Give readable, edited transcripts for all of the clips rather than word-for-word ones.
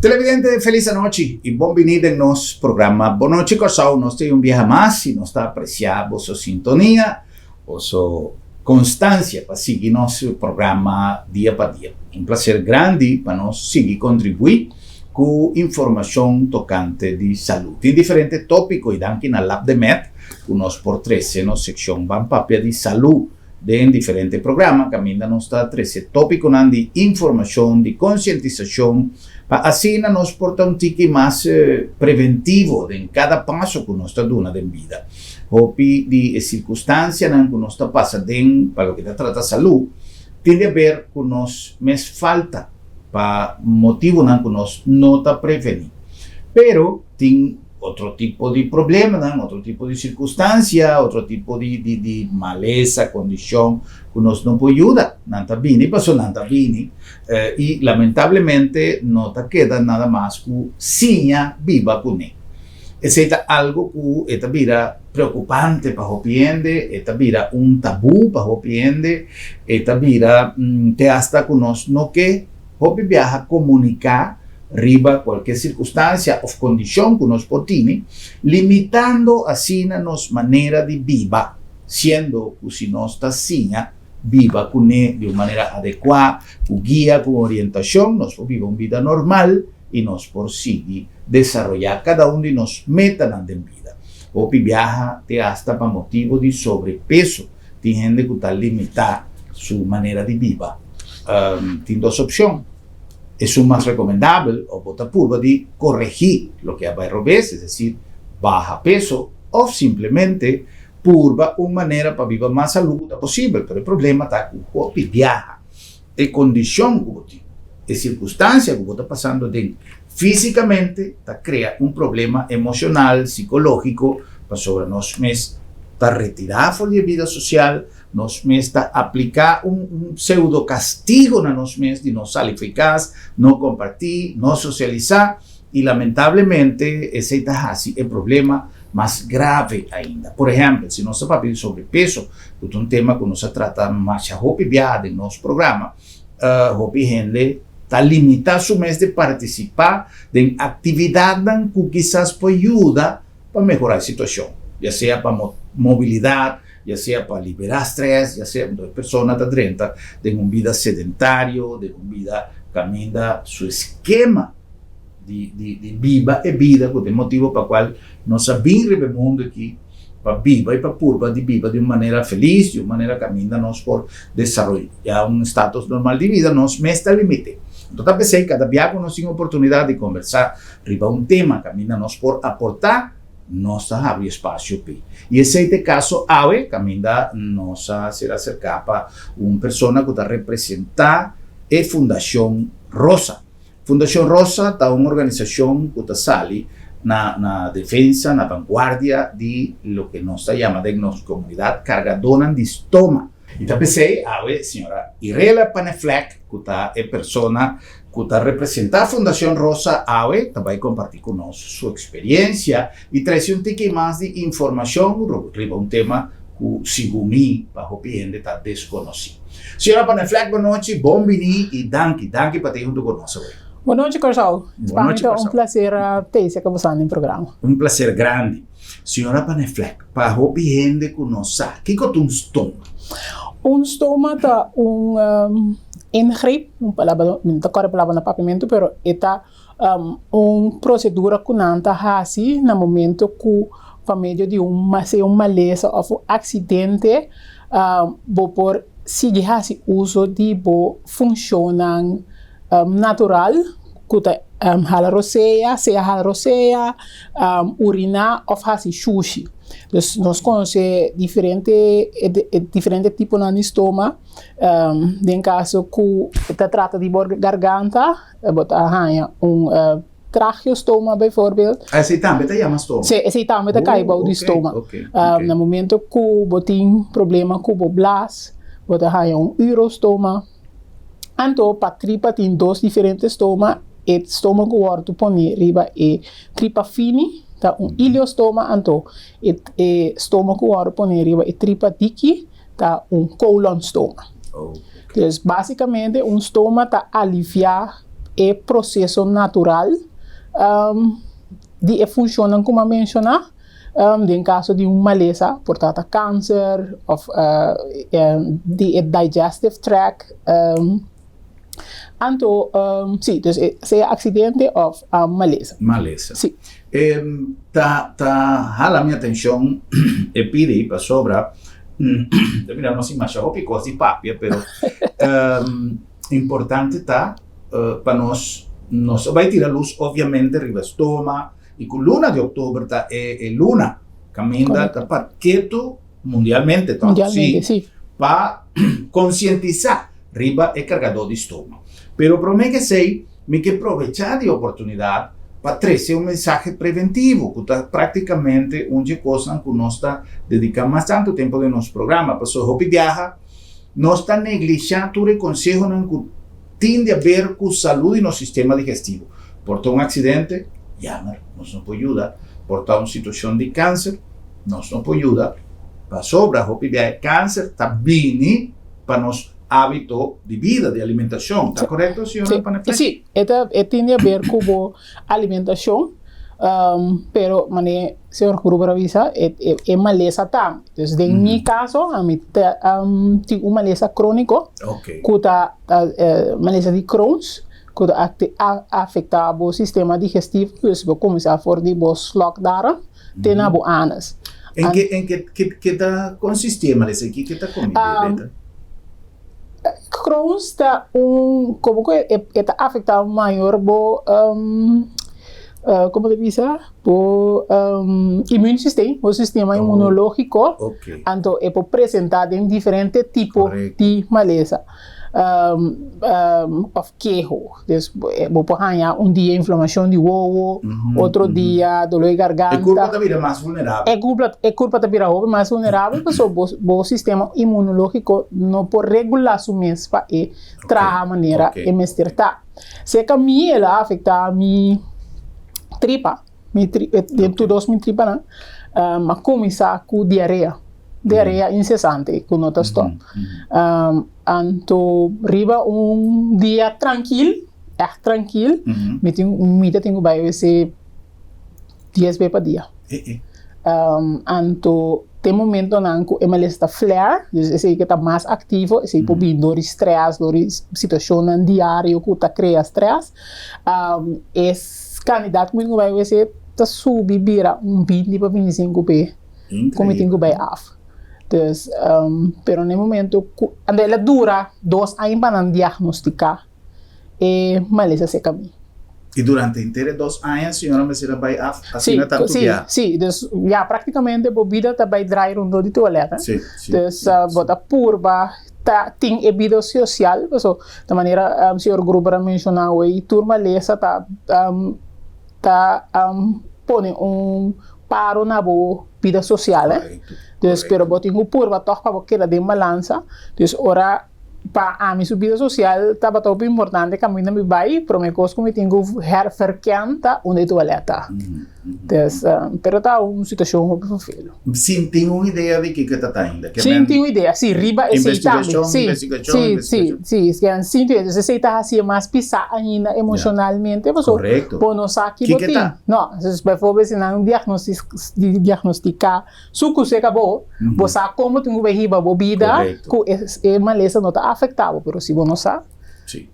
Televidente, feliz noche y bienvenido en nuestro programa. Boa noite, Corsao. Nós temos dia mais e nós está apreciando a sua sintonia, a sua constância para seguir nosso programa dia para dia. Um prazer grande para nós seguir contribuir com informação tocante de saúde. Tem diferentes tópicos e daqui na Lab de Med, que nós por 13 na secção Bampapia de saúde, em diferentes programas, que ainda nos está 13 tópicos de informação, de conscientização, para assim nós portar tique mais preventivo em cada passo que nós está dando na vida. Hopi de circunstâncias que nós está passando para o que trata saúde, tem a ver com nós mais falta para motivo que nós não está prevenindo. Pero tem outro tipo de problema, outro tipo de circunstância, outro tipo de maleza, condição que nós não podemos ajudar. Não está bem, passou não está bem. E, lamentavelmente, não está queda nada mais que sinha viva com ele. Esse é algo que vira preocupante para o paciente, vira tabu para o paciente, vira te hasta que nós não quer viaja comunicar riba qualquer circunstância ou condição que nós podemos, limitando assim a nossa maneira de viver, sendo que se nós está assim, viva com ele de uma maneira adequada, com guia, com orientação, nós podemos viver uma vida normal e nós podemos desenvolver cada de nós metas na vida. O viaja te hasta para motivo de sobrepeso, tem gente que está limitada sua maneira de viver. Tem duas opções. Es más recomendable o botar purva de corregir lo que va a obes, es decir, baja peso o simplemente purva una manera para vivir más salud posible. Pero el problema está que el viaja, la condición que tiene, la circunstancia que está pasando de físicamente, crea un problema emocional, psicológico, para sobre nosotros, está retirar de vida social, nos está aplicar un pseudo castigo na nos mes de no salir eficaz, no compartir, no socializar y lamentablemente ese está así el problema más grave ainda. Por ejemplo, si nos está sobre sobrepeso, que es un tema que nos trata más rápido en nuestro programa, gente está limitado su mes de participar en actividades que quizás puede ayudar para mejorar la situación, ya sea para movilidad, ya sea para liberar estrés, ya sea para personas de 30 de una vida sedentario, de una vida camina su esquema de viva e vida, que es el motivo para el cual nos abrimos el mundo aquí, para viva y para purva de viva de una manera feliz, de una manera camina nos por desarrollar un estatus normal de vida, nos me está límite. Entonces, pensé, cada día nos tiene oportunidad de conversar arriba un tema, camina nos por aportar, nos abre espaço para. E esse caso, AWE, caminha nos será acercar para uma pessoa que está representar a Fundação Rosa. Fundação Rosa é uma organização que está sali na defesa, na vanguardia de lo que nós chamamos de nossa comunidade cargadora de estômago. E também sei, AWE, senhora Irela Paneflek, que é pessoa que está representando a Fundação Rosa AWE, vai compartir conosco sua experiência e trazer um pouquinho mais de informação sobre um tema que, segundo mim, para o cliente está desconhecido. Senhora Paneflek, boa noite, bem-vinda e danke por ter junto conosco. Boa noite, Corsao. É um prazer ter você conversando no programa. Um prazer grande. Senhora Paneflek, para o cliente que não sabe, o que é um estômago? Um estômago é ingreep, não corre palavra no papimento, pero esta uma procedura que não está assim no momento que por meio de uma maleza ou um acidente, por seguir esse uso de funcionam natural, que hala roceia, urinar ou fazer sushi. Então, nós conhecemos diferentes tipos de estômago. Em caso que se trata de garganta, arranha traje estômago, por exemplo. Esse também chama estômago? Sim, esse também cai do estômago. No momento que você tem problema com o blas, você arranha urostoma. Então, para a tripa tem dois diferentes estômagos. O estômago que põe riba é tripa fini, tá iliostoma, então o estômago que põe riba é tripa diqui, tá colon stoma. Então, basicamente, estômago está aliviar é processo natural de funcionar como mencionar. Em caso de uma maleza, portanto câncer, of de digestive tract, então, sim, então, se é acidente ou maleza. Maleza. Sim. Hala minha atenção e pedi para sobra, mira, não se imagina o pico de papia, pero importante tá para nós vai tirar luz, obviamente, riba estômago. E com luna de outubro é luna, caminha para quieto mundialmente, então, sim. para conscientizar, riba é carregador de estômago. Pero para mim que sei, me que aproveitar de oportunidade para trazer mensagem preventivo, que está praticamente uma coisa que nós está dedicando bastante tempo de nosso programa. Pessoas que viajam, nós está negligenciando o conselho que tem a ver com saúde no sistema digestivo. Por um acidente, llama, nós não podemos ajudar. Por uma situação de câncer, nós não podemos ajudar. Para sobra, o câncer está bem para nós hábito de vida, de alimentação. Está correto, senhora Panefleck? Sim, tem a ver com a alimentação, pero, senhor Gruber avisa, é maleza tam. Então, em meu caso, tenho uma maleza crônica, que maleza de Crohn's, que afeta o sistema digestivo, então, vou começar a fazer os lockdown, tem a anos. Em que consiste a maleza? Que está comida? Crohn's está como que está afetado maior como te diz, immune system, o sistema imunológico, então é por apresentar em diferentes tipos de maleza. Of queijo, vou ganhar dia inflamação de ovo, outro dia dor de garganta. É culpa da vida mais vulnerável. É culpa da vida mais vulnerável, porque o sistema imunológico não pode regular su mês para trabalhar maneira e mestertar. Se que a mim ela afeta a minha tripa, dentro dos minhas tripas, mas começar com diarreia incessante, com notas stop. Então, riba dia tranquilo, me tenho vai ser 10 vezes por dia. Então, tem momento que ele está flare, esse que está mais ativo, esse por vir estresse, situação diária que está criando estresse, esse candidato que vai ser está subir 20 para 25 vezes, como tenho vai af. Então, pero no momento, ela dura 2 anos para diagnosticar maleza seca. E durante inteiro 2 anos, a senhora vai assim tanto dia? Sim, já praticamente a vida está vai dry rundo de toaleta. Então, bota purba, tem a vida social, de maneira, o senhor Gruber mencionou aí, turma maleza tá paro na boa vida social, então, pero botinho purba toca para que ela dê balança, então, ora para a minha vida social estava tão importante que a minha me vai para me coisa como tenho verquenta onde toaleta. Então, pero tá uma situação muito filho. Sim, tenho uma ideia de que está ainda. Sim, tenho uma ideia. Sim, riba é investigação. Sim, sim, então, se está assim mais pisar ainda emocionalmente, correto. Por não saber que botinho. Não, se vai for se não diagnosticar, suco se acabou, você como tenho riba bobida, que é maleza não está afetado, pero se você não sabe. Sim.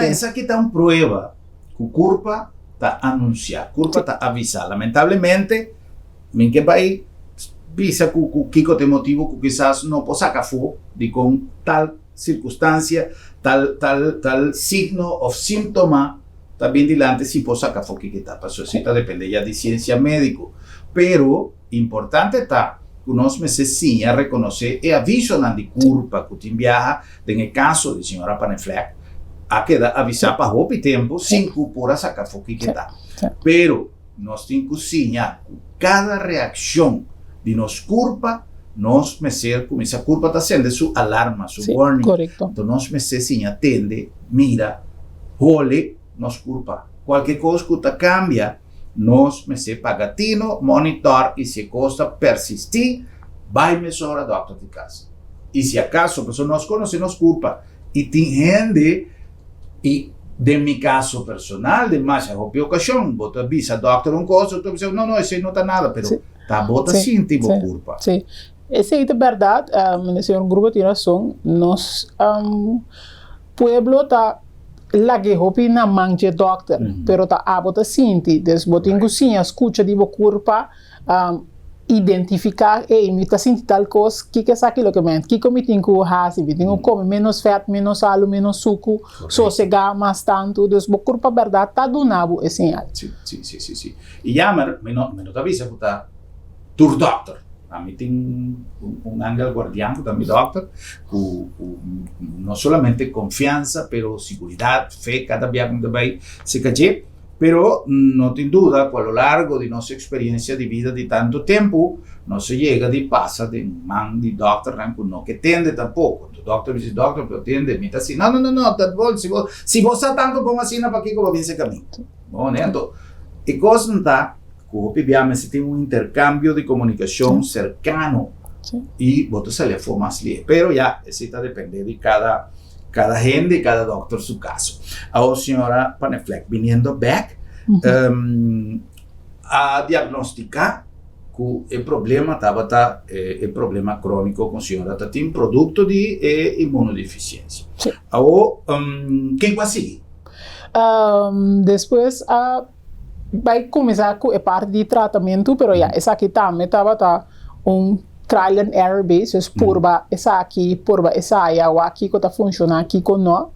Essa aqui está uma prova que o corpo está a anunciar, culpa está a avisar. Lamentablemente, em que vai visa que o Kiko tem motivo que quizás não possa sacar fogo de com tal circunstância, tal signo ou síntoma, também dilante se possa sacar fogo que está. Para isso depende já de ciência médica. Pero, importante está que nós necessitamos reconhecer e aviso de culpa que tem viaja, no caso de senhora Panefleck, a queda avisar para o tempo sem culpa sacar fogo que está. Pero nós temos que cozinhar cada reação de nos culpa, nós meser como essa culpa está sendo sua alarma, sua warning. Correcto. Então nós meser sim atende, mira, olhe, nos culpa. Qualquer coisa que está cambia, nós meser pagatino, monitor e se a coisa persistir, vai mesorar do doctor de casa. E se acaso a pessoa nos conhece, nos culpa. E tem gente e de mi caso personal, de más, a ocasión, vos te avisa al doctor un cosa, tú dices, no, ese no está nada, pero está bota sinti bo culpa. Sim. Essa é a verdade, nesse grupo de razão, nós, pueblo tá lá que hopi na manche doctor, pero tá abota sinti, des botin cozinha, escuta de bo culpa, identificar, me tá sentindo tal coisa, que é aquilo que mente, que como tem que fazer, tem que comer menos fat, menos sal, menos suco, sossegar mais tanto, dus bo culpa verdade tá do nabo é sinal. Sim. E já, me não tá avisa que tá tur doctor. A mim tem ángel guardián também doctor, com não somente confiança, pero seguridade, fé, cada dia que vai se cair. Pero no tem dúvida que a lo largo de nossa experiência de vida de tanto tempo, não se chega de passa de man de doctor não que tende tampouco. O doctor diz, doctor, pero tende, me tá assim, não, tá bom, se você está tanto bom assim, para que eu vou vir caminho. Bom, né? Então, e coisa não está, obviamente, se tem intercâmbio de comunicação cercano e você se lhe for mais livre. Pero já, isso está dependendo de cada gente e cada doctor su caso. Ahora, senhora Panefleck, viniendo back, a diagnosticar que o problema estava o problema crônico com a senhora tem produto de imunodeficiência. Ahora, quem vai seguir? Depois, vai começar com a parte de tratamento, pero já, essa aqui também estava trial and error basis, purba essa aqui, purba essa aí, aqui que está funcionando aqui com nós.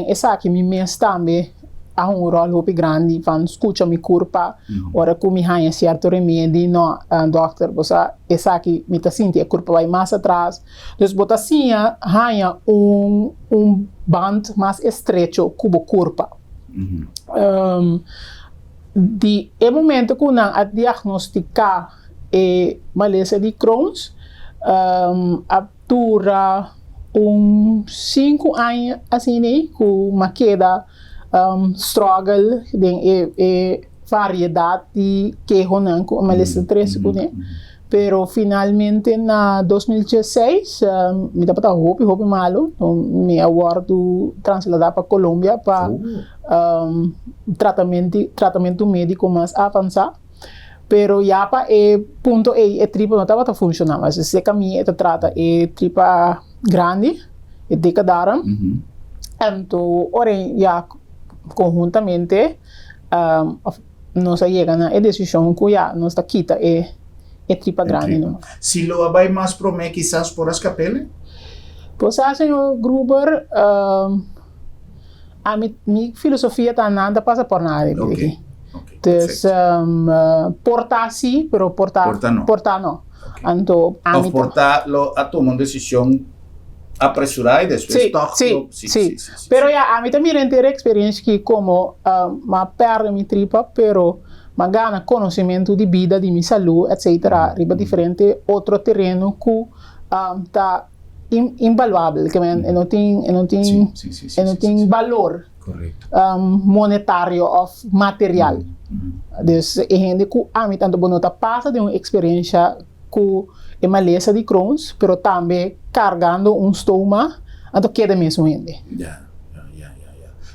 Essa aqui me mês também há rol muito grande, van escuta me curpa, ora que me ganha certo remédio, no, doctor, você essa aqui me está sentindo a curpa vai mais atrás, então você assim ganha band mais estreito cubo curpa. De momento que não a diagnosticar malária de Crohn's, dura 5 anos assim, com uma queda, struggle, de variedade de que ronan com a malária 3, pero finalmente na 2016 me dá para roupa malo, me awardo trasladar para Colômbia para tratamento médico mais avançado. Pero ya pa punto tripa não estava funcionando, mas esse caminho trata tripa grande, decadaram, então ora já conjuntamente nós chega na decisão que já nós está quita tripa grande, não. Se lo vai mais pro me quizás por as capele? Pois senhor Gruber, a minha filosofia tá nada passa por nada. Okay. Dus portar sim, pero portar no. Okay. Então, portarlo a tomar uma decisão apresurada e depois sim. Pero a mim também tem experiência que como ma perde minha tripa, pero ma gana conhecimento de vida, de minha saúde, etc. Riba diferente outro terreno que tá invaluável, que não tem valor. Correto. Monetário of material. Dus é gente que a mim tanto bonita passa de uma experiência com a malária de Crohn's, pero também carregando estômago, então queda mesmo gente.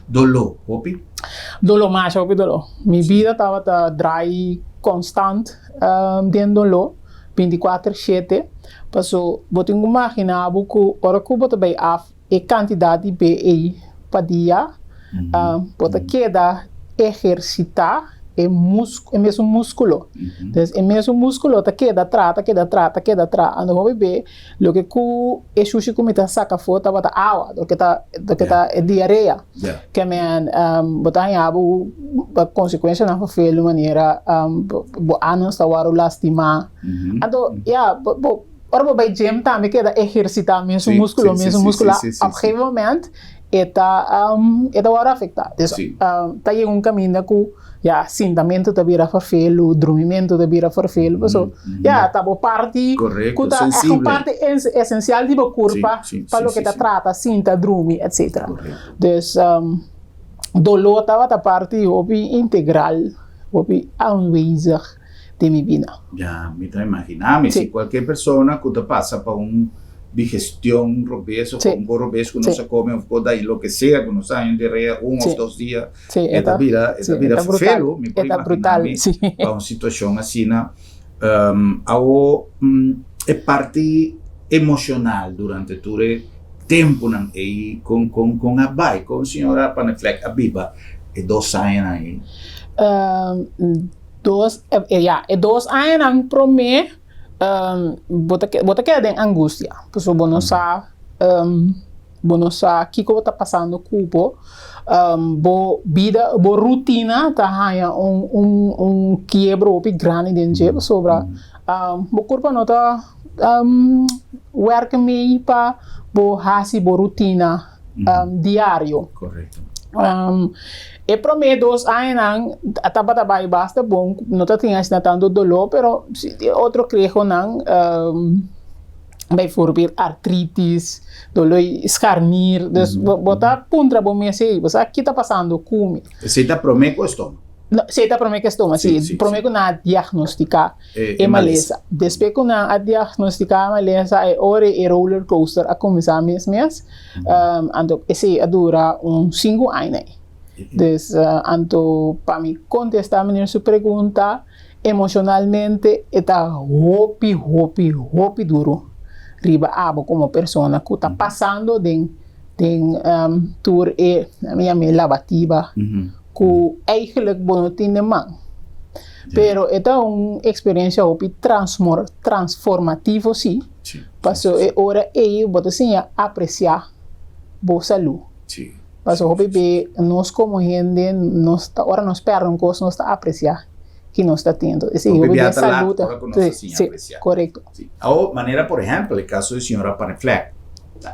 Dolor, hopi? Dolor mais, hopi dolor. Minha vida estava dry constante, dentro dolor, 24/7. Passou, botem imaginar que hora que eu bem a quantidade de BI para dia, pode queda exercitar é mesmo músculo. Então, é mesmo músculo que queda trata. Ando vou ver, lo que é sushi que me tá saca fora, bota água, do que tá é diarreia. Que botar em água, a consequência não foi de maneira, anos está o lastimar. Então, ora vai gym também queda exercitar mesmo músculo, obviamente. Está hora afetada. Está aí caminho que sentamento está vira farfelo, dormimento está vira farfelo, então está boa parte, correto, a parte essencial de boa curva para o que está trata, sinta, dorme, etc. Então, dolor estava a parte integral, aanwezig de minha vida. Já, me está imaginando, se qualquer pessoa que passa por digestión robeso, Sí. con robeso que no Sí. se come, o daí lo que sea, que nos hay en diarrea 1 Sí. o 2 días. Sí, Esta vida brutal. felo, me puedo Está brutal, imaginar sí. para una situación así, é parte emocional durante todo o tempo aí com a bai, com a senhora Paneflek, a Biba, e 2 anos aí. Dos anos ang prome, bota que den angústia, porque bono sa kiko bota passando cupo, bo vida, bo rotina tá hanya quiebro opi grande dentro sobra, bo corpo nota werken mee pa bo hasi bo rotina diário. Correto. E para mim, 2 anos, a basta bom, não tinha tanto dolor, pero outro creio não, bijvoorbeeld artritis, dolor escarnir, dus bota puntra bom me sei, você aqui está passando come. Você está promeco estômago? Você está para mim que estoma, sim, para mim na diagnosticar é maleza. Depois que na diagnosticar maleza é hora e roller coaster a começar mesmo, então esse dura 5 anos. Dus, anto, para mim contestar sua pergunta, emocionalmente, está hopi duro. Riba abo como pessoa que está passando tour e a minha lavativa, que eigenlijk não tem man. Pero é uma experiência hopi transformativa, sim. Passou é hora e você sim apreciar boa saúde. Mas o bebê, nós como gente, agora nós perdemos, nós está apreciar que nós está tendo. Esse o bebê saúde, sim, correto. A maneira, por exemplo, o caso da senhora Paneflek,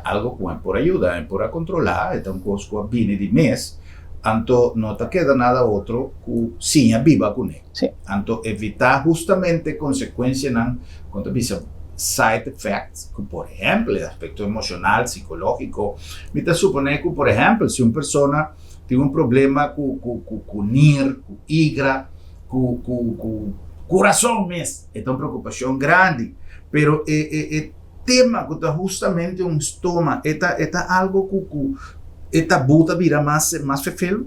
algo que é por ajuda, é por controlar, é um coisa que viene de mês, então não te queda nada outro que sim, viva com ele. Então, evitar justamente consequências, quando você side effects, que por exemplo, o aspecto emocional, psicológico, me está suponer que, por exemplo, se uma pessoa tem um problema com NIR, com IGRA, com coração mesmo, é uma preocupação grande, mas o tema que está justamente um estômago, é algo que é buta vira mais fefelo?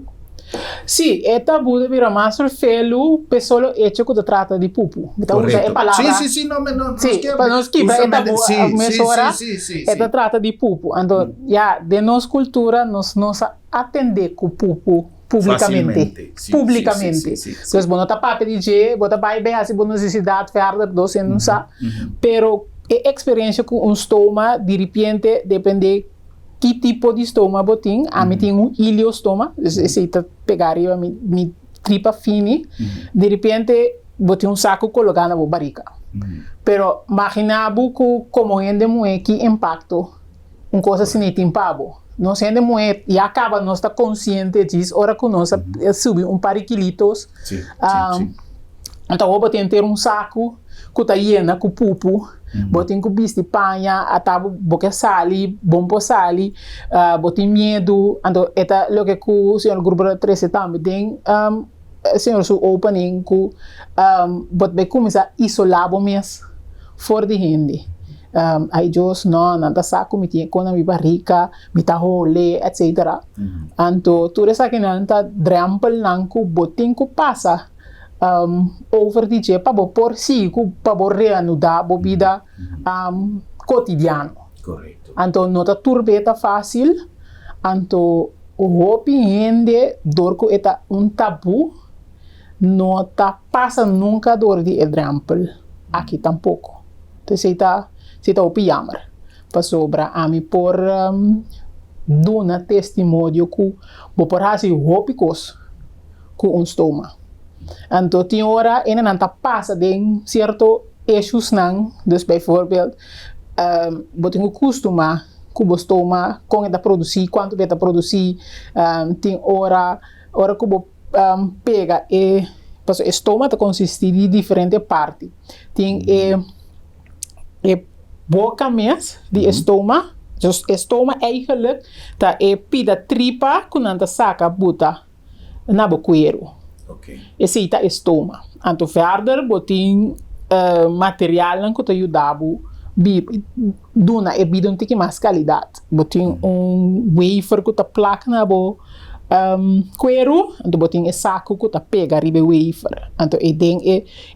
Sim, é tabu de virar mais felo, pessoa hecho que trata de pupu. Então, usa a palavra. Sim, não é tabu, é trata de pupu. Então, de nossa cultura, nós atender com pupu publicamente. Então, você não está para pedir, você vai ver se você necessidade de você não sabe. Pero, a experiência com estômago, de repente, depende que tipo de estômago tem. A mim tem ileostoma, se pegaria minha tripa fina, de repente, botei saco colocado na barriga. Pero, imaginava que como ainda é que impacto, coisa assim não tem pavo. Nós ainda e acaba, nós está consciente disso, hora que nós subir par de quilitos. Então, eu botei ter saco, que está llena com pupu, botei com bicho de panha, atavo boca sali, bombo sali, botei medo, então é o que o senhor grupo de 13 também tem, senhor su opening que botei começar a isolar o mês fora de gente. Aí Deus não tá saco me tinha com a minha barriga, me tá role, etc. Então tudo isso aqui não tá drampel não que botei que passa over the dia para por si, para reanudar a vida cotidiana. Correto. Então não tá turbeta fácil, então o opinião dor que é tabu, não tá passa nunca dor de drampel aqui tampouco. Então se tá o pijamar para sobra a mim por dona testemunho que vou por assim hópicos com estômago. Então, tem hora ainda não passa de certo issues não, dus bijvoorbeeld, você tem que costumar que o estômago com ele produzir, quanto ele produzir, tem hora que você pega e o estômago consiste de diferentes partes. Tem boca mesmo de estômago, dus estômago eigenlijk, tá pida tripa que não saca buta na bocueiro. Esse é o estômago. Então, verder, botem material que te ajudava duna e bidon tiki mais qualidade. Botin wafer que tá placa na bo cuero, então botin e saco que tá pega ribe wafer. Então e den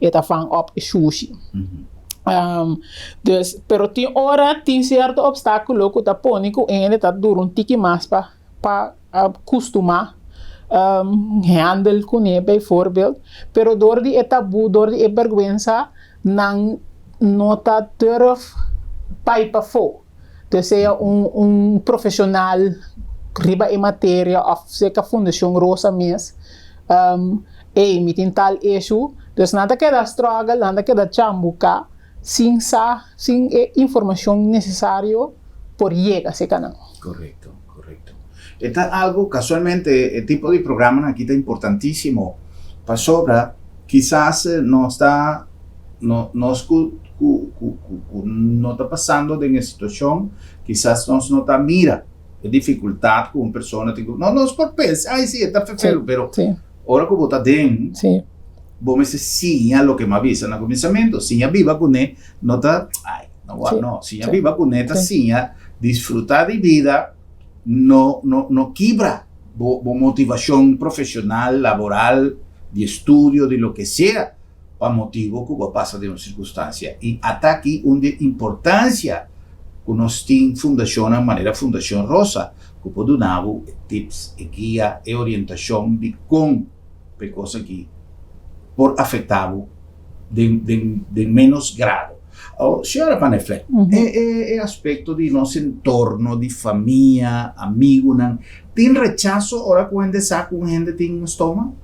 e tá fang op e sushi. Dus, pero tem hora, tem certo obstáculo que tá pônico e ele tá duro tiki mais para acostumar handel com ele, bijvoorbeeld. Pero door die taboe, door die vergüenza, não nota durf paipa fo. Dus seja profissional riba em matéria, of seja a Fundação Rosa mesmo, meeting tal issue. Dus nada que da struggle, nada que da chambuca, sem informação necessária por llegar a esse canal. Correcto. Está algo, casualmente, el tipo de programa aquí está importantísimo. Para sobra, quizás no está pasando de una situación, quizás no está mira dificultad con una persona. No es por pensar, ay sí, está feo, pero ahora como está dentro, vos me dices, sí, lo que me avisa en el comenzamiento, si ya viva con él, no está, si ya viva con él, sí, disfrutar de vida, no quebra motivación profesional, laboral, de estudio, de lo que sea, para motivo que pasa de una circunstancia. Y hasta aquí una importancia que nos tiene Fundación, a manera Fundación Rosa, que puede dar tips, guía y orientación de cómo cosas aquí por afectado de menos grado. Senhora Paneflek, é aspecto de nosso entorno, de família, amigo, tem rechazo agora quando está com gente tem um estômago?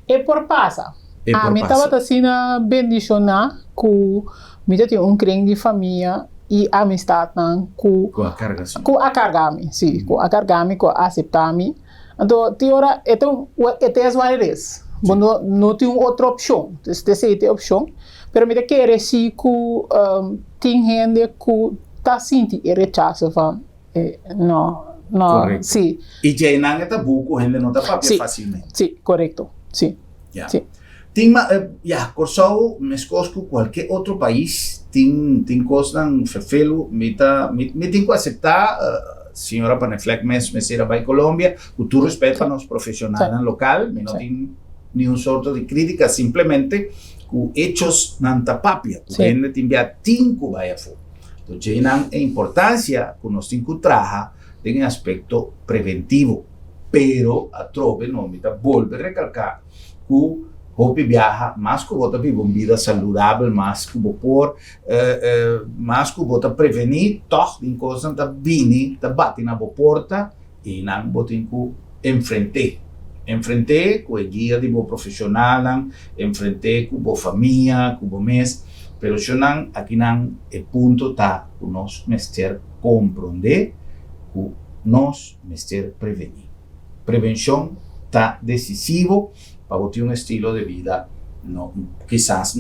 É por passa. A mim estava assim na bendição com me tem crente de família e amistade com a carga, sim. Com a carga, sim, com a carga, com aceitar me. Então, tem hora, então, é as várias. Não tem outra opção. Essa é a opção. Pero me quer se que tem gente que está sentindo rechaço não, sim. E já não é tabu com gente não está papel facilmente. Sim, correto, sim. Tem Corsau, mescosco qualquer outro país tem coisa não fefelo, me tem que aceitar. Senhora Paneflek, mesmo será para a Colômbia, o tu respeita nos profissionais local, me não tem nenhum sorto de crítica, simplesmente com hechos nanta papia, que gente tem via tinco vai a fora. Então, já a importância que nós temos que trabalhar tem um aspecto preventivo, pero a trope não me volve a recalcar que hope viaja, mais que você vive uma vida saudável, mais que você mais que você prevenir, toch em coisas que vêm, que batem na porta e não você tem que enfrentar com a guia de bo profissional, enfrentar com bo família, com bo mês, pero se não, aqui não é ponto tá o nós mestre compreender, o nós mestre prevenir. Prevenção tá decisivo para você ter um estilo de vida, não, quizás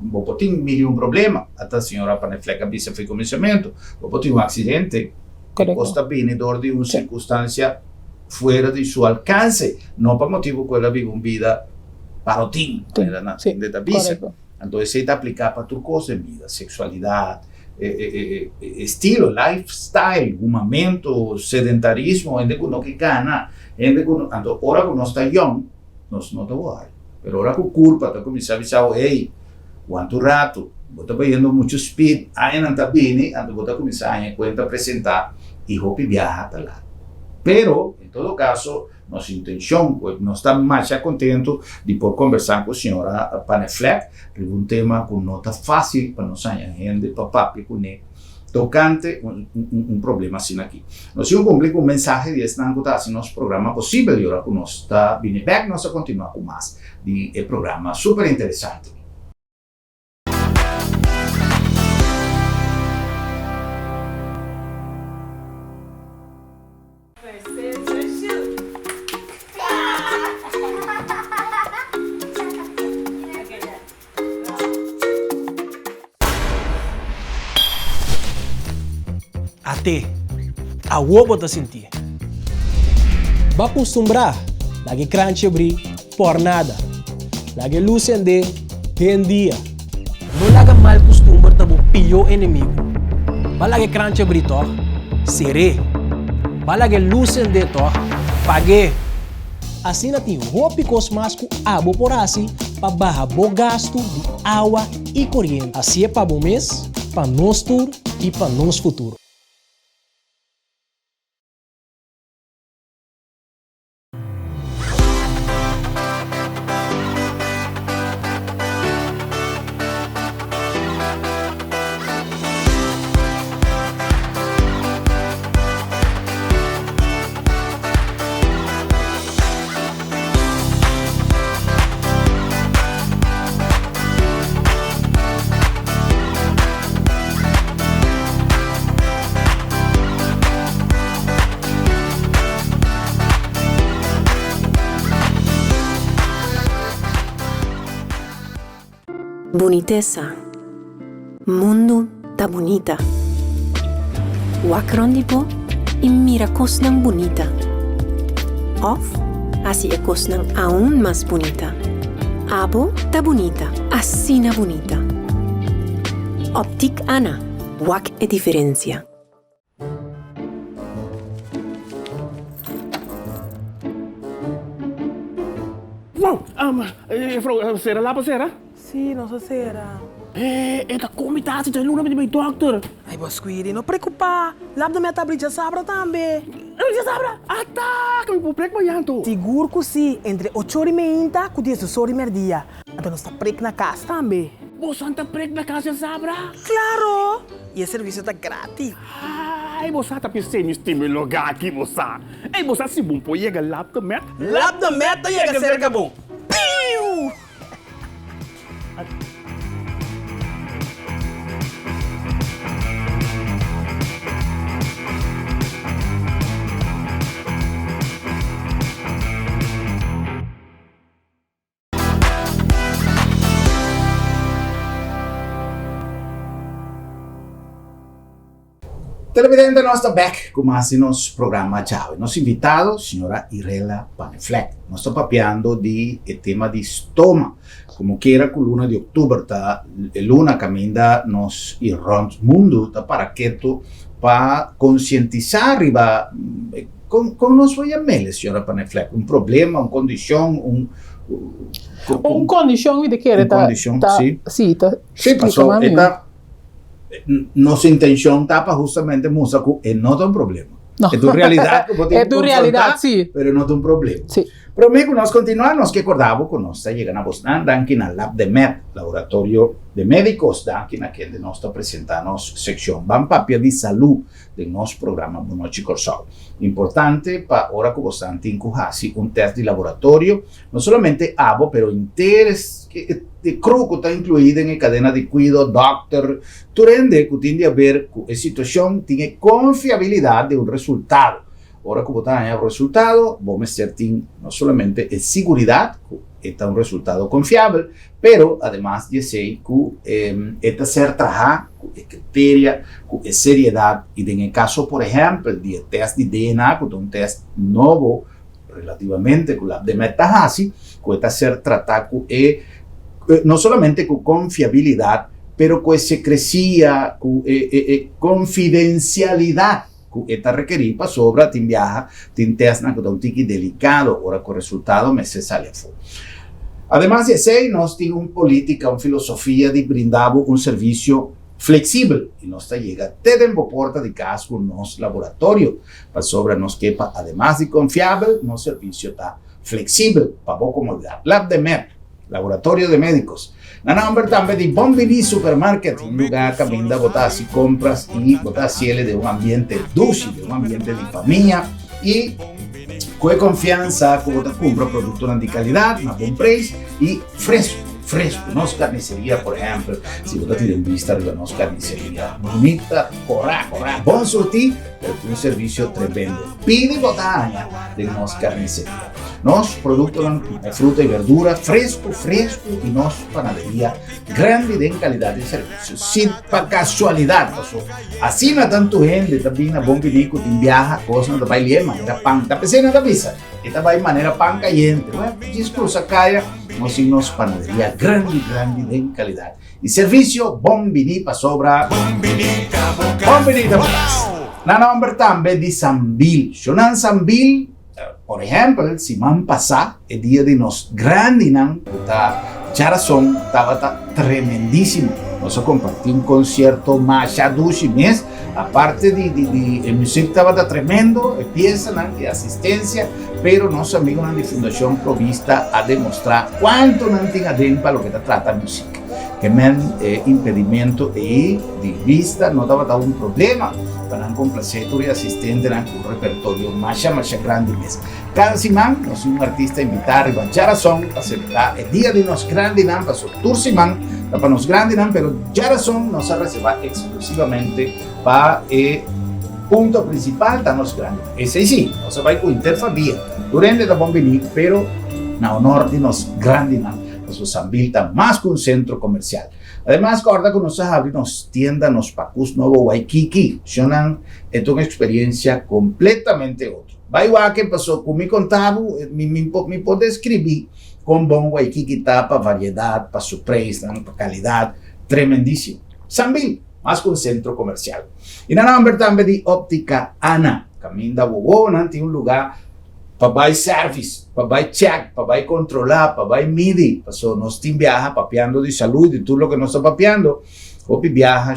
você tem um problema, até a senhora Paneflek disse foi começamento, você tem um acidente, que custa bem dor de uma circunstância fuera de su alcance, no por motivo que ela vive una vida parotín, entonces se está aplicado para tu cosa en vida, sexualidad, estilo, lifestyle, momento, sedentarismo, gente que no que gana, gente que ahora que no está young, no te voy a dar, pero ahora que culpa, te comienza a avisar, hey, cuánto rato, vos estás pidiendo mucho speed, ahí no está bien, entonces vos te comienza a dar cuenta presentar, y hopi viaja hasta lá. Pero, em todo caso, nossa intenção, nós estamos mais contentes de por conversar com a senhora Paneflek, um tema que não está fácil para nós, gente, papá, com tocante um problema assim aqui. Nós vamos cumprir com um mensagem de esta assim nosso programa possível e agora que nós está vindo back, nós vamos continuar com mais de programa super interessante. Até a roupa tá sentir. Vai acostumbrar, lagi crunch abrir por nada, lagi luz acender, dia. Não laga mal costume tá bom. pior inimigo. Bala que crunch brito, seré. Bala que lucen de to, paguei. Assim na tem roupa cosmasco abo por assim para barra bo gasto de água e corrente. Assim é para bom mês, para nós tur e para nós futuro. Boniteza. Mundo tá bonita. Wakrondipo e mira cosnan bonita. Of, assim é cosnan aún mais bonita. Abo tá bonita, assina bonita. Optic Ana, wak é diferença. Wow, sera lá para sera? Sì, non so se era. Eta comitatie te luna met mijn dokter. Ai, Bosquiri, non preoccupare. L'abdo me tablica sabra também. Já sabe? Ataca, me vou pregar manhã. Seguro que sim, entre 8 horas e meia e 10 horas e meia. Então nós está preso na casa também. Você santa prega na casa sabra? Claro! E o serviço está grátis. Ai, você tá pensando em lugar aqui, você. Ei, você se bom pô, chega lá do met. Lab da meta e a cerca bom. Piu! Televidente, nós estamos back com mais nosso programa Tchau. Nosso invitado, senhora Irela Panefleck. Nós estamos papeando de tema de estômago. Como quiera, com luna de outubro, tá? Luna caminha nos irrons mundo, tá? Para conscientizar riba com nós vai a senhora Panefleck. Problema, condição, condição de que era condição, sim. Sim, tá. Sim, passou. Nossa intenção está para justamente mostrar que não é um problema. No. É tua realidade que podemos É tua realidade, sim. Mas não é um problema. Sim. Pero amigo, nós continuamos, que acordamos que nós chegamos aqui na Lab de Med, Laboratório de Médicos, aqui naquele nós está apresentando a secção Van Papia de Saúde do nosso programa Boa Noite Corsal. Importante para a hora que você tem que teste de laboratório, não somente abo, pero interes de cru que está incluído em cadena de cuidado, doctor, turende que tem a ver com a situação, tem confiabilidade de resultado. Ora que você tem o resultado, vamos ter não somente a segurança, que é um resultado confiável, pero además de ser que está ser trabalhar com criterio, com seriedade, e em caso, por exemplo, de teste de DNA, que é um teste novo, relativamente com a de metahase, que está ser tratado com não somente com confiabilidade, pero com secrecia, com confidencialidade, que está requerida para sobra, tem viaja, tem teste que é um tique delicado, ora com o resultado me se sale a fora. Además de ser, nós temos uma política, uma filosofia de brindar um serviço flexível, e nós chega até dentro da porta de casa com o nosso laboratório, para sobra nos quepa, además de confiável, nosso serviço está flexível, para boa comodidade. Lab de Med, Laboratório de Médicos. Na number também de Bombini Supermarket, um lugar que brinda botar as compras e botar cielo de um ambiente dulce, de um ambiente de família e com confiança que você compra produtos de qualidade, a bom preço e fresco. Nossa carniceria, por exemplo, se você tiver vista da nossa carniceria bonita, corra, bom sortir, um serviço tremendo. Pide botanha de nossa carniceria. Nosso produto é fruta e verdura, fresco, e nossa panaderia grande em qualidade de serviço. Se para casualidade, assim não tanto gente, também na bom vinico, tem viaja, coisa, da vai ler, maneira pan, da pesena da visa, e da vai maneira pan caliente, não é? Diz que caia, nós temos panaderia grande em qualidade. Il servizio Bombini pa sobra Bombinita Bogas. Na nombre tambe di Sambil. Shonan Sambil, por ejemplo, si man pasa el día de nos grandinan, puta Charazón estaba tremendísimo. Nos compartí un concierto más dushi mes, aparte de música estaba tremendo, pieza de asistencia, pero nuestros amigos de Fundación Provista a demostrar cuánto no tienen para lo que trata música. Que men impedimento e de vista no estaba un problema para un complacer y asistente en un repertorio más grande mes. Cada semana nos es un artista invitar a Charazón a celebrar el día de nos grandes para su tour semana para nos grandes, pero Charazón nos ha reservado exclusivamente para el punto principal de nos grandes. Ese sí, nos va a interfabia durante la bombini, pero na honor de nos grandes. Su Sambilta más que un centro comercial. Además, guarda con nosotros abrimos tienda, nos pacus nuevo Waikiki. Shonan es una experiencia completamente otra. Vaya que pasó con mi contabo, me puedo escribir con bon Waikiki tapa variedad, para su precio, para calidad, tremendísimo. Sambil, más que un centro comercial. Y nada más también de óptica Ana, caminda Bobo, tiene un lugar para service, para check, para controlar, para medir. Pasó, nos viaja papeando de salud y tú lo que nos está papeando. O viaja,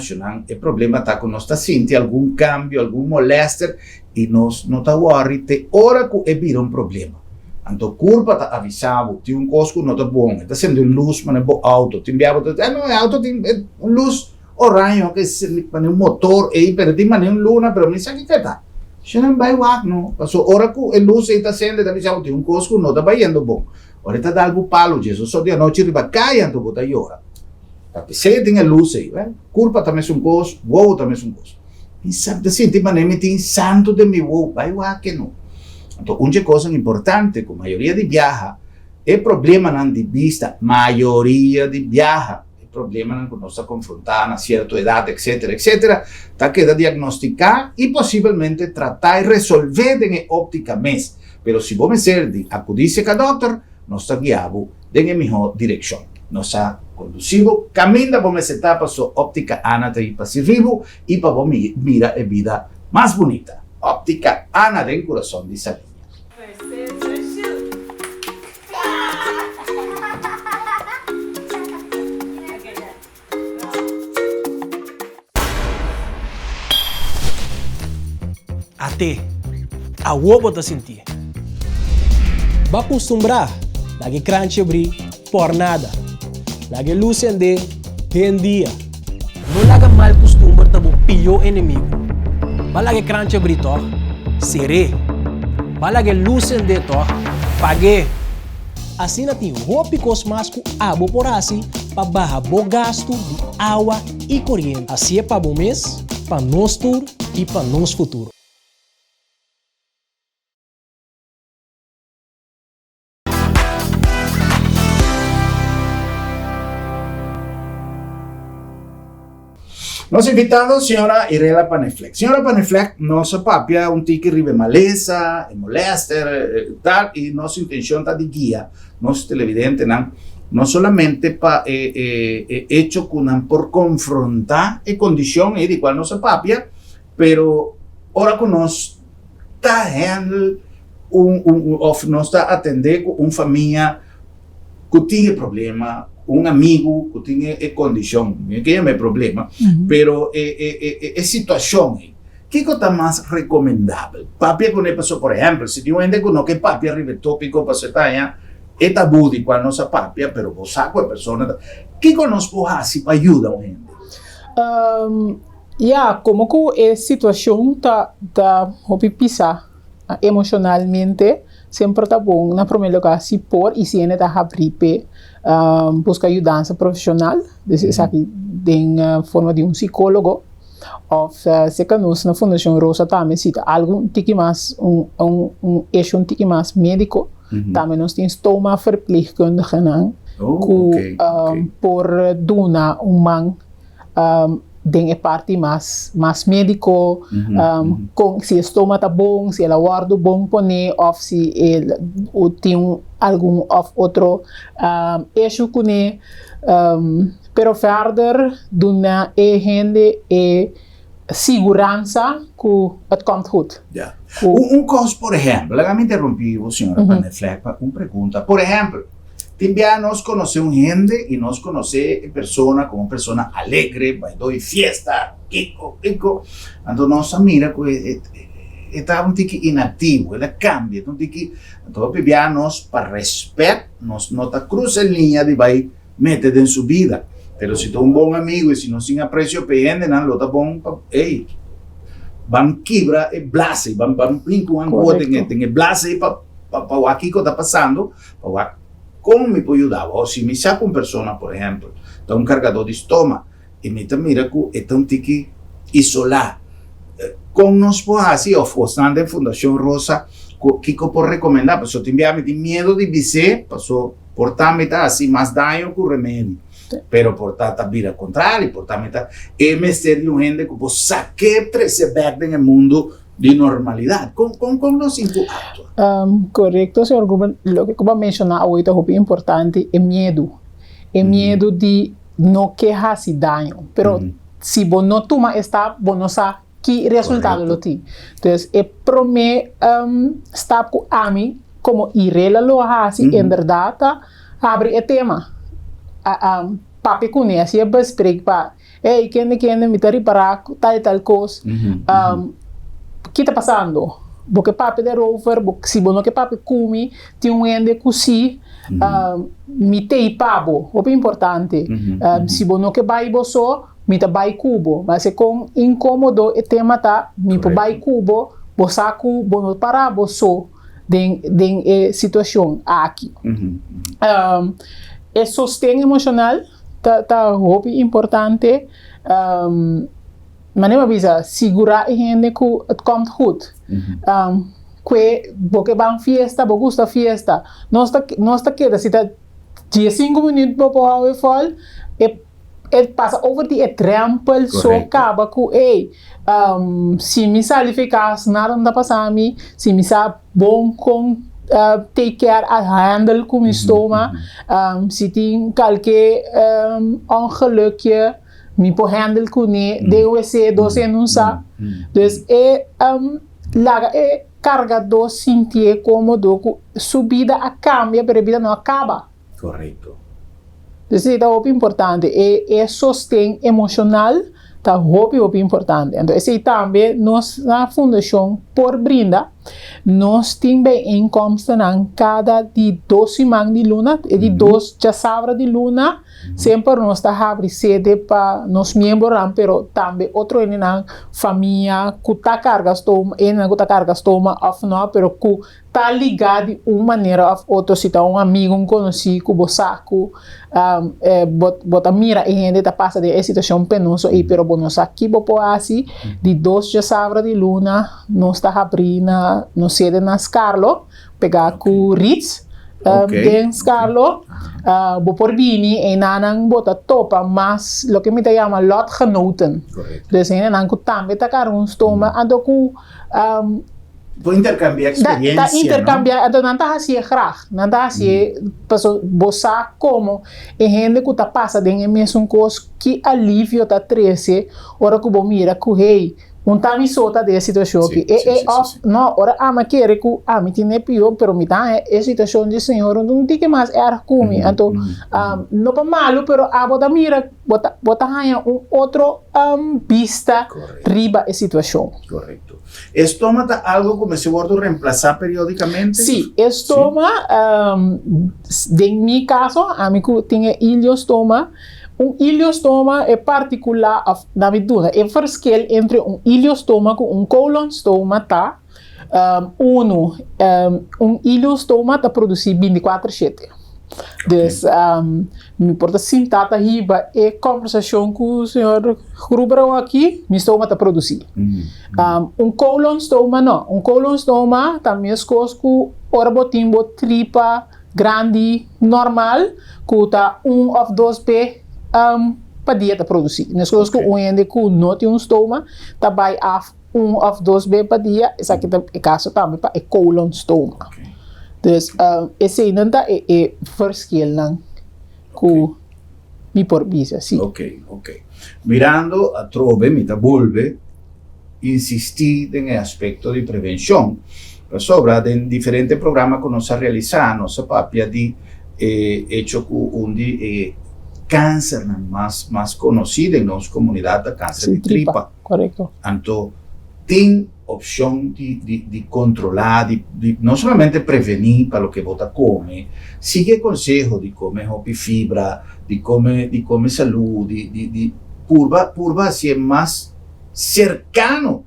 el problema está con nuestra Cintia, algún cambio, algún molester y nos no está worried, ora que evita un problema. Anto culpa está avisado, tiene un cosco no está bueno, está haciendo un luz, man es auto, te enviaba, no, el auto tiene un luz orange, que es un motor, pero tiene un luna, pero me dice que está. Shonan vai wak no, paso ora ku el luz está sendo da visão tem cosco no tá baiando bom. Ora tá dando palo, Jesus só dia noite riba caiando bota ora. Tá se tem a luz aí, culpa também um cos, wow também um cos. E sabe assim, tem maneira tem santo de mi wow, vai wak no. Então, uma coisa importante, com a maioria de viaja, é problema não de vista, maioria de viaja. Problema que nos está confrontando a cierta edad, etcétera, etcétera, está queda diagnosticar y posiblemente tratar y resolver en óptica mes. Pero si vos me ser de acudirse a doctor, nos está guiado en la mejor dirección. Nos ha conducido, camina por esa etapa su óptica Ana y para servir y para vos mira la vida más bonita. Óptica Ana del corazón de Salinas. Até a uovo te sentir. Va acostumbrar, lagi crunch abrir por nada. Lagi lucende en día. No laga mal costumbre tabo pior inimigo. Va lagi crunch abrir to, seré. Va lagi lucende to, pague. Assim tem roupas mais com abo por assim para barrar o gasto de água e corrente. Assim é para o mês, para nosso tour e para nosso futuro. Nos invitamos, señora Irela Paneflex. Señora Paneflex, nossa papia un tique ribe maleza, molester, tal, y nuestra intención está de guía, nos televidente, no solamente para hecho por confrontar la condición de cual nossa papia, pero ahora que nos está handle nos está atendendo una familia que tiene problema, un amigo que tiene condición, que no hay problema, pero es situación. ¿Qué cosa más recomendable? Papi con el paso, por ejemplo, si yo entiendo que no que papi arriba el tópico para ser allá, es tabú de cuando no se papia, pero vos saco de persona. ¿Qué conozco así para ayudar a gente? Como que a situação está pisar emocionalmente, sempre está bom, na primeiro lugar, se por e se ainda está gripe, buscar ajuda profissional, em forma de psicólogo, ou se que nós na Fundação Rosa também cita algum tique mais, eixo tique mais médico, também nós temos uma verpleegkundige, por donar man tem a parte mais médico, com se o estômago está bom, se ela guarda bom pone, ou se ele tem algum outro eixo com ele. Pero verder doen e gente e segurança que het komt goed. Yeah. Caso, por exemplo, ela me interrompiu, senhora Panefleck, uma pergunta. Por exemplo, também nós conhecemos gente e nós conhecemos pessoas como pessoa alegre, vai dar festa, kiko. Então, nós mira que está um tique inativo, ela cambia, então nós para respeito, nós não está cruza a linha de vai meter em sua vida. Pero se tu um bom amigo e se não tem aprecio para gente, não está bom, ei, vamos quebrar e blase, vamos brincar com o tem blase para o aqui que está passando, para como me pode ajudar. Ou se me saca uma pessoa, por exemplo, está um carregador de estômago, e me mira que é um tique isolar. Como nós podemos, ou estando em Fundação Rosa, que eu posso recomendar, porque eu tenho medo de dizer, portar-me assim, mais dano que o remédio. Pero portar vira contrário, portar é mestre de gente que você saque perceber no mundo de normalidade. Como nós impactamos? Correcto, senhor Guban. Lo que eu mencionar hoje é muito importante, é medo. É medo de não quejar-se dano. Pero se você não toma esta, você não sabe que resultado lo tem. Então, é para mim, estar com a mim, como irela lo hace, em verdade, abre o tema. Papi conhece, é bespreek pa. Ei, quem me tá reparar tal coisa. Que está passando? Porque papi der over, se bono que papi come, tem um ende cozi, me tei pabo, é importante. Se bono que vai boso, me tá vai cubo, mas se com incômodo e tema tá, me po vai cubo, bosaku bono para boso, den situação aqui. É sostém emocional, tá muito importante. Mas não avisa, segurar a gente que komt goed. Que porque van fiesta, porque gusta fiesta. Nós tá queda, se tá 15 minutos para o fall, passa over die drempel, só acaba com, se me sabe ficar, nada não tá passando, se me sabe bom com take care a handle com o estômago, se tem qualquer ongelukje, me pode handle com ele, deve ser doce não sabe. Então, carregador sentir cômodo, sua vida cambia, mas a vida não acaba. Correto. Então, isso é muito importante. É sostém emocional, está muito importante. Então, esse também, nós, na Fundação por Brinda, nós temos inkomsten aan cada de 12 maanden de luna, de 2 sábados de luna, sempre nós estamos sede para nós membros, pero também outro em na família que está carregando, ou não, pero que está ligado de uma maneira ou outra, se está um amigo, um conhecido, que você bota mira e gente está passando de situação penosa, e pero nós aqui, assim, de 2 sábados de luna, nós está abrindo, nós sede na Scarlo, pegar com Ritz, den Scarlo, por bini e nanang bota topa, mas lo que me chama lotgenoten. Dus en dan ku tambe takar un stoma ando ku vou intercambiar experiência. Intercambiar, então não está assim graag, não está assim, passo bossa como e gente que tá passa den mesmo coisa que alívio tá trece, ora que bom mira que hey tá me solta de situação que não ora ama querer que me tiene pior, pero me tá é situação de senhor não tem que mais er come, então não para malo, pero bota mira bota ganha outro vista riba a situação. Correto. Estômago é algo como se pode reemplazar periodicamente? Sim, estômago, em meu caso, a mim tinha ileostoma. Ileostoma é particular, na verdade, é verschil entre ileostoma e colonstoma, tá? Ileostoma tá produzir 24/7. Então, me importa sentar riba e conversação com o senhor Gruber aqui, meu estômago está produzindo. Colonstoma não. Colonstoma também é coisa que ora botimbo tripa grande, normal, que está 1 ou 2 pés para dia produzir. Nós coisas que onde que não tem stoma, tá vai af 1 of 2 vezes para dia, essa aqui é caso também para colon stoma. Então, esse ainda é verschil não com mi porbisa, sim. Ok. Mirando a trove, mi volve insistir en aspecto di prevenzione. Per sopra, in differenti programmi che noi realizziamo, noi parliamo di hecho di cáncer más conocido en nuestra comunidad, cáncer de tripa. Correcto. Entonces, tiene opción de controlar, de no solamente prevenir para lo que vos come, sigue consejo de comer fibra, de comer salud, de purva si es más cercano.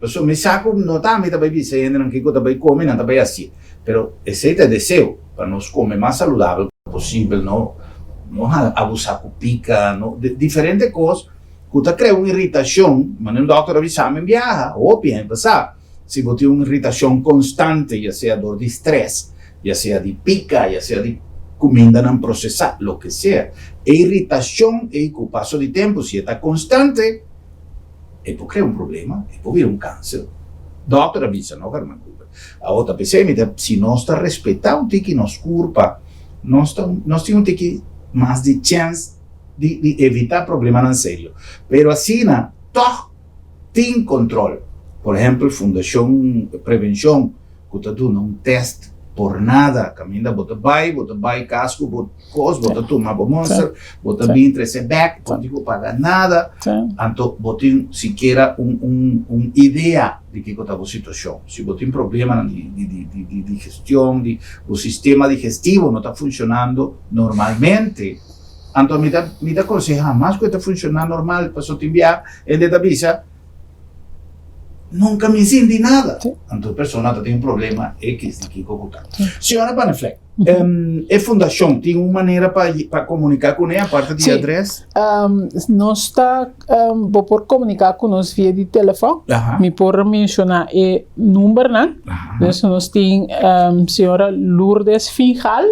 Eso me saco, no también también diciendo que también come, no también así. Pero ese es el deseo para nos comer más saludable posible, no abusar con pica, no, diferentes cosas. Que usted crea una irritación, mas un doctor avisa, me viaja, o bien pasar. Si vos tienes una irritación constante, ya sea de estrés, ya sea de pica, ya sea de comida no procesada, lo que sea. E irritación, con el paso del tiempo, si está constante, puede crear un problema, puede haber un cáncer. Doctor avisa, no, Germán. A otra pessoa, si no está respetado un tiki nos culpa, no tiene un tiki más de chance de evitar problemas en serio. Pero así, todo tiene control. Por ejemplo, Fundación Prevención, que está dando un test por nada, camina, bota vai, casco, bota toma monster, bota bien 13 back, no digo pagar nada, entonces bota siquiera una idea de qué está la situación. Si bota un problema de digestión, el sistema digestivo no está funcionando normalmente, entonces me aconseja más que está funcionando normal, pasó te enviar, en esta visa, nunca me sentí nada. Entonces, persona tiene un problema X de que computar. Señora Panefleck, ¿es fundación? ¿Tiene una manera para comunicar con ella, aparte de adres? Nós está por comunicar com nós via de telefone. Me por mencionar o número, né? Nós temos senhora Lourdes Fingal,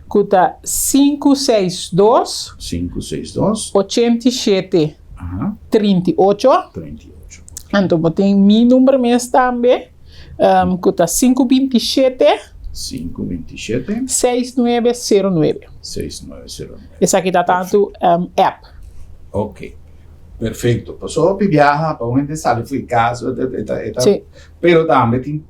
que está 562 87 38. Então, tem meu número mesmo também, que está 527 6909. Esse aqui está tanto app. Ok, perfeito. Passou para viajar, para onde sabe, fui caso, pero também tem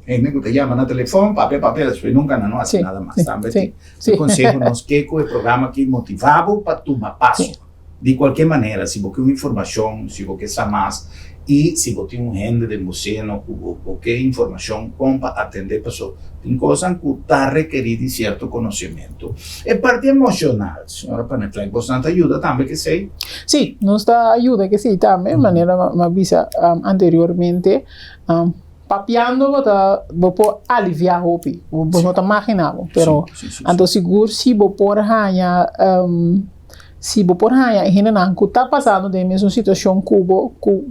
gente que te llama no telefone, papel, después nunca no hace nada más. Também tem consejo nos que o programa que motivava para tomar passo. De qualquer maneira, se você quer uma informação, se você quer saber mais, e se você tem gente do museu, ou quer informação, como para atender pessoas, tem coisas que está requerido de certo conhecimento. E parte emocional, senhora Panefleck, você não ajuda também, que sei? Sim, nos dá ajuda, que sim, também, de maneira mais vista anteriormente, papiando, você aliviar o roupa, você não imaginava, mas, então, seguro, se você pode ganhar, se você pode ganhar, e não está passando da mesma situação que você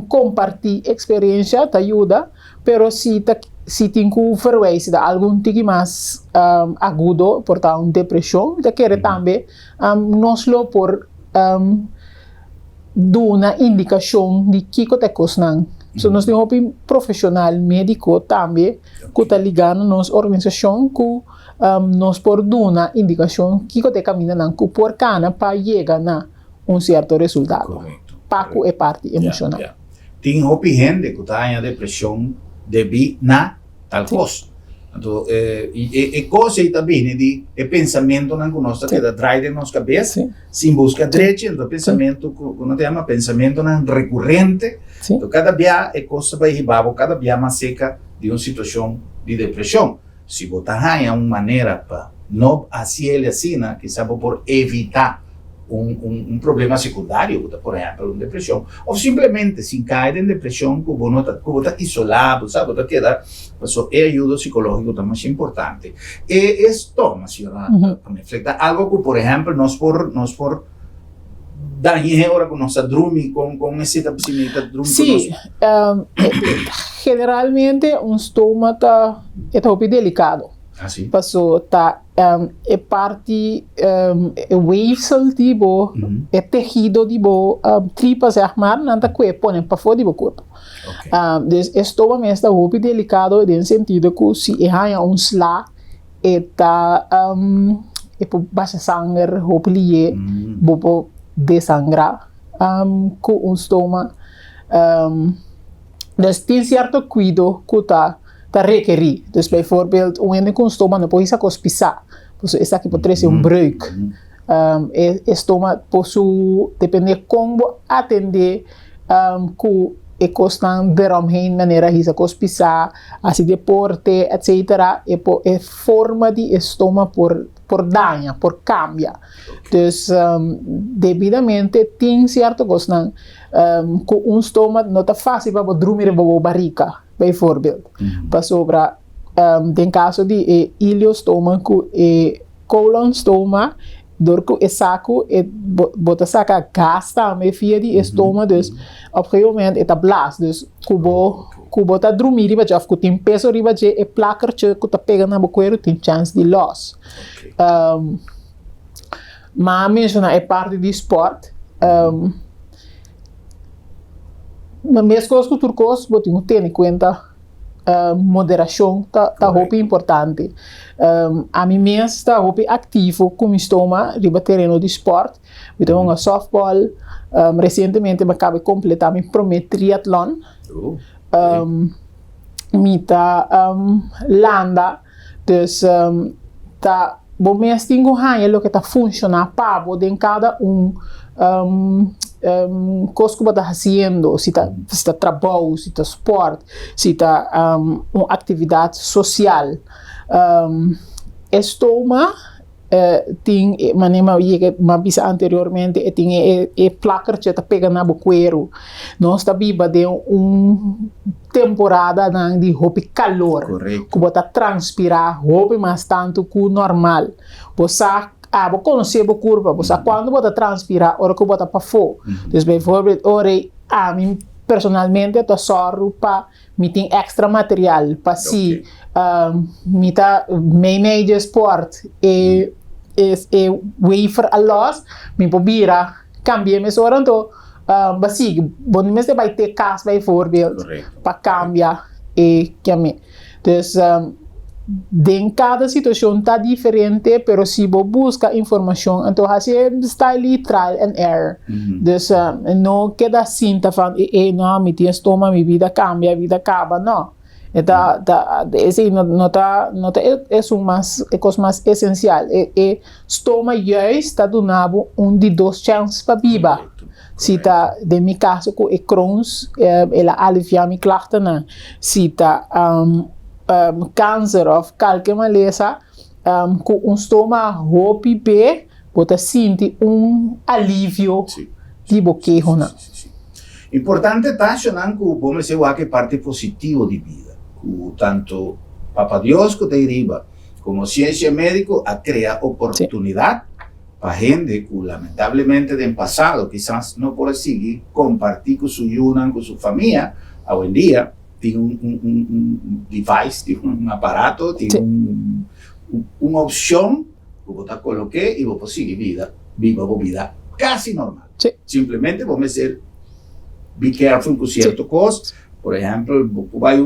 compartilhar experiência, te ajuda, mas se tem que verwijzen de algum tipo mais agudo, portanto, depressão, te quer também nos lo por dar uma indicação de que te cosnan. So, nós temos um profissional médico também que está ligado à nossa organização que nos por dar uma indicação que te caminha que por cana para chegar a certo resultado. Correto. Paco é parte emocional. Tem gente que está em depressão devido a tal coisa. Então, coisa também de pensamento que nós temos atrás de nossa cabeça, sem busca direita, então pensamento que nós temos pensamento recorrente, então cada dia é coisa para ir cada dia mais seca de uma situação de depressão. Se você tem uma maneira para não fazer assim, que sabe por evitar um problema secundário, por exemplo, uma depressão, ou simplesmente se cair em depressão, que você está isolado, sabe, você queda, então a ajuda psicológica também é importante. E isto, senhora Panefleck, algo que, por exemplo, nós por daí agora que nós dormimos com esse possibilidade de dormir. Sim, generalmente um estômago é delicado. Assim. Passou, tá, é parte, é weefsel de bo, é tecido de bo, tripas é armar, nada que põe para fora de bo corpo. Okay. Estou mesmo está muito delicado no sentido que se é um slá, tá, é por baixa sangue, roupa bo desangrar, com estômago, dus tem certo cuidado que tá requerir. Dus bijvoorbeeld, wanneer je stoma não pode cospissar. Dus essa aqui pode ser breuk. Estoma pode depender como atender que e costan deromheen maneira hisa cospissar, assim deporte, etc. É forma de estoma por danha, por cambia. Dus devidamente tem certo costan que estoma não está fácil para dormir para barriga. Bijvoorbeeld. Passou para, tem caso de ileostômago e colonstoma, door é saco, e bota saca gasta, me fia de estômago, dus op een gegeven moment é blas, dus kubo tá dormir riba já, que tem peso riba já, e placar já, que tá pegando na boqueiro, tem chance de loss. Mas mesmo é parte do esporte. Mas mesmo coisas que turcos, eu tenho que ter em conta moderação, tá roupa importante. A mim mesmo está roupa ativo com estômago, riba terreno de esporte. Eu tenho um softball, recentemente eu acabei de completar meu primeiro triatlon. Mita landa, dus tá bom mesmo tenho o que tá funcionando para poder cada coisa que está fazendo, se está trabalho, se está esporte, se está uma atividade social. Estoma tem, maneira que eu disse anteriormente, tem placar que está pegando na boqueiro. Nós está viva de uma temporada de roupa calor, que bota transpirar roupa mais tanto que o normal. Você vou conhecer a curva, você quando bota transpirar, hora que bota para fora. Então, bijvoorbeeld, a mim personalmente eu só roupa, me tem extra material para si, me tá meio de esporte e wafer a loss, me pobira, cambia minha hora então, basic, bom mesmo você vai ter casa bijvoorbeeld para cambiar e que me, então em cada situação está diferente, pero se você busca informação, então você está ali trial and error. Então, não queda assim, tá falando, não, me tinha estômago, minha vida cambia, a vida acaba, não. Esse não tá, é coisa mais essencial. Estômago juist está dando de duas chances para viver. Se está, de meu caso, com Crohn's, ela alivia minha klachten. Se está câncer ou qualquer maleza, com estômago roupa bem, você sente alívio de boqueiro. Importante tá achando que vamos ser que parte positiva de vida, que tanto Papa Dios que te deriva como ciência médica a criar oportunidade para gente que lamentablemente del passado quizás não pode seguir compartir com sua com sua família. Hoje em dia tem device, tem aparato, tem uma opção que você coloca e você seguir viva a vida quase normal. Simplesmente vamos ser be careful com certas coisas. Por exemplo, vai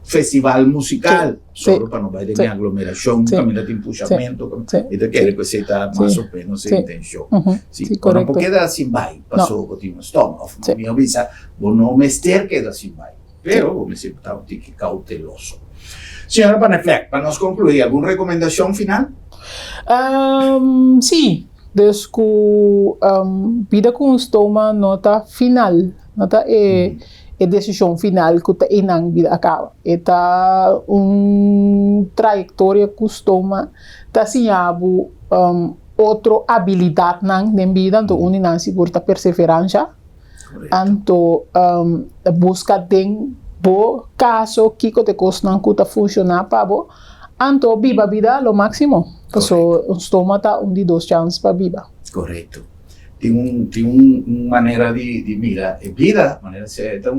festival musical, só para não vai ter aglomeração, caminhar de empuxamento, então quer que você está mais ou menos sem intenção. Não pode quedar assim, vai, passou, eu tinha um estômago, me avisa, vou não mexer, queda assim, vai. Pero vamos ser cauteloso. Senhora Panefleck, para nós concluir, alguma recomendação final? Sim, desde que vida com estômago nota final, nota é decisão final que está inang vida acaba. Está trajetória que estômago está sinhabo outra habilidade na vida, então não se porta perseverança, então busca den bo caso que te costan que está funcionar para bo, então viva a vida lo máximo. Então o estômago está de duas chances para viver. Correto. Tem uma maneira de mira, vida, maneira certa,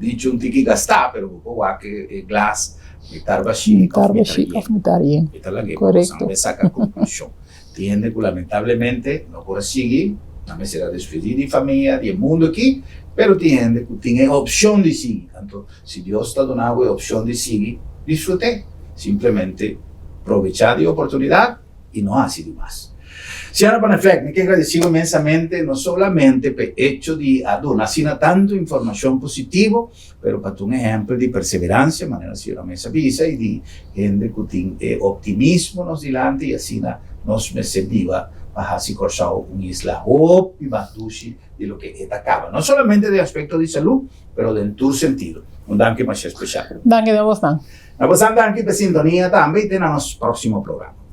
dicho que gastar, pero que glass Mitar bashik, Mitar bashik of mitar yin. Esta es la que Correcto. vamos a sacar conclusión. Tiene que lamentablemente no puede seguir, no me será despedir de familia, del mundo aquí, pero tiene que tiene opción de seguir. Tanto, si Dios está dando opción de seguir, disfrute, simplemente aprovechar de oportunidad y no hace de más. Signora Paneflec, me quiero agradecer inmensamente, no solamente por el hecho de donar tanto información positiva, pero para un ejemplo de perseverancia, de manera que la mesa visa, y de gente que tiene optimismo nos delante, y así nos me serviva para así cortar un isla y batushi de lo que esta acaba. No solamente de aspecto de salud, pero de en tu sentido. Un danke más especial. Danke de vos, Dan. Una cosa danke por sintonía también y en el próximo programa.